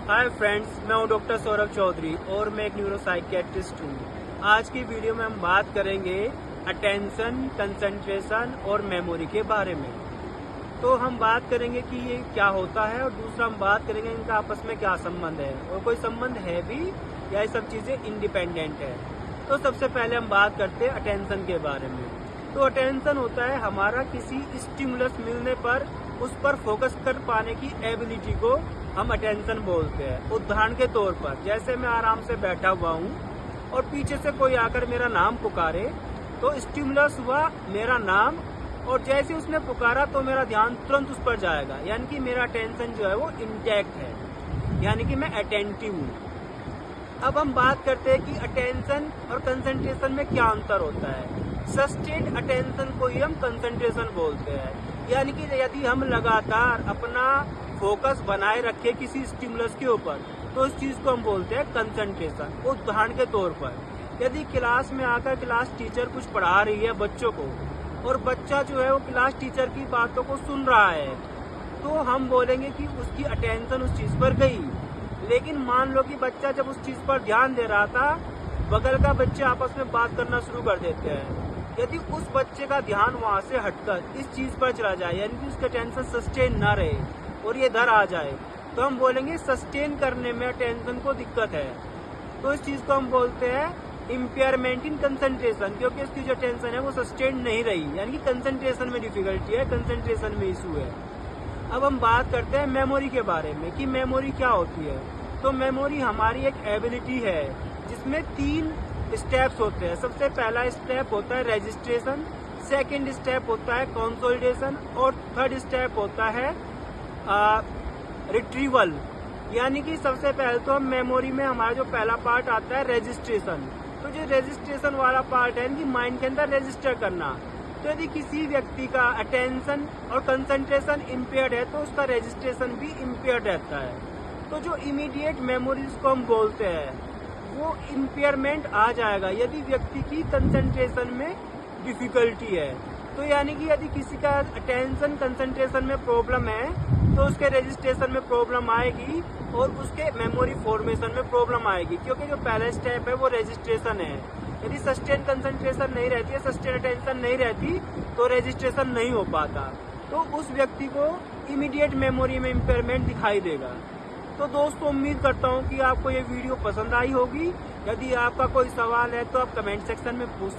Hi friends, मैं हूं doctor Saurabh Chaudhary और मैं एक न्यूरोसाइकियाट्रिस्ट हूं। आज की वीडियो में हम बात करेंगे अटेंशन, कंसंट्रेशन और मेमोरी के बारे में। तो हम बात करेंगे कि ये क्या होता है और दूसरा हम बात करेंगे इनका आपस में क्या संबंध है और कोई संबंध है भी या ये सब चीजें इंडिपेंडेंट है। तो सबसे पहले हम बात करते हैं अटेंशन के बारे में। तो अटेंशन होता है हमारा किसी स्टिमुलस मिलने पर उस पर फोकस कर पाने की एबिलिटी को हम अटेंशन बोलते हैं। उदाहरण के तौर पर जैसे मैं आराम से बैठा हुआ हूँ और पीछे से कोई आकर मेरा नाम पुकारे तो स्टिमुलस हुआ मेरा नाम, और जैसे उसने पुकारा तो मेरा ध्यान तुरंत उस पर जाएगा, यानी कि मेरा अटेंशन जो है वो इंटैक्ट है, यानी कि मैं अटेंटिव हूँ। अब हम बात करते हैं कि अटेंशन और कंसंट्रेशन में क्या अंतर होता है। सस्टेन्ड अटेंशन को ही हम कंसंट्रेशन बोलते हैं, यानी कि यदि हम लगातार अपना फोकस बनाए रखे किसी स्टिमुलस के ऊपर तो इस चीज को हम बोलते हैं कंसंट्रेशन। उदाहरण के तौर पर यदि क्लास में आकर क्लास टीचर कुछ पढ़ा रही है बच्चों को और बच्चा जो है वो क्लास टीचर की बातों को सुन रहा है तो हम बोलेंगे कि उसकी अटेंशन उस चीज पर गई। लेकिन मान लो कि बच्चा जब उस चीज पर ध्यान दे रहा था, बगल का बच्चे आपस में बात करना शुरू कर देते हैं, यदि उस बच्चे का ध्यान वहां से हटकर इस चीज पर चला जाए, यानी कि उसका अटेंशन सस्टेन ना रहे और ये इधर आ जाए, तो हम बोलेंगे सस्टेन करने में अटेंशन को दिक्कत है। तो इस चीज को हम बोलते हैं इम्पेयरमेंट इन कंसंट्रेशन, क्योंकि इसकी जो अटेंशन है वो सस्टेन नहीं रही, यानी कि कंसंट्रेशन में डिफिकल्टी है, कंसंट्रेशन में इशू है। अब हम बात करते हैं मेमोरी के बारे में कि मेमोरी क्या होती है। तो मेमोरी हमारी एक एबिलिटी है जिसमें 3 स्टेप्स होते हैं। सबसे पहला स्टेप होता है रजिस्ट्रेशन, सेकंड स्टेप होता है कंसोलिडेशन और थर्ड स्टेप होता है रिट्रीवल। यानी कि सबसे पहले तो हम मेमोरी में हमारा जो पहला पार्ट आता है रजिस्ट्रेशन। तो जो रजिस्ट्रेशन वाला पार्ट है कि माइंड के अंदर रजिस्टर करना, तो यदि किसी व्यक्ति का अटेंशन और कंसंट्रेशन इम्पेयर्ड है तो उसका रजिस्ट्रेशन भी इम्पेयर्ड रहता है। तो जो इमीडिएट मेमोरीज को हम बोलते हैं वो इम्पेयरमेंट आ जाएगा यदि व्यक्ति की कंसंट्रेशन में डिफिकल्टी है। तो यानी कि यदि किसी का अटेंशन कंसंट्रेशन में प्रॉब्लम है तो उसके रजिस्ट्रेशन में प्रॉब्लम आएगी और उसके मेमोरी फॉर्मेशन में प्रॉब्लम आएगी, क्योंकि जो पहला स्टेप है वो रजिस्ट्रेशन है। यदि सस्टेन कंसंट्रेशन नहीं रहती है, सस्टेन अटेंशन नहीं रहती तो रजिस्ट्रेशन नहीं हो पाता, तो उस व्यक्ति को इमीडिएट मेमोरी में इम्पेयरमेंट दिखाई देगा। तो दोस्तों, उम्मीद करता हूँ कि आपको ये वीडियो पसंद आई होगी। यदि आपका कोई सवाल है तो आप कमेंट सेक्शन में पूछ सकते हैं।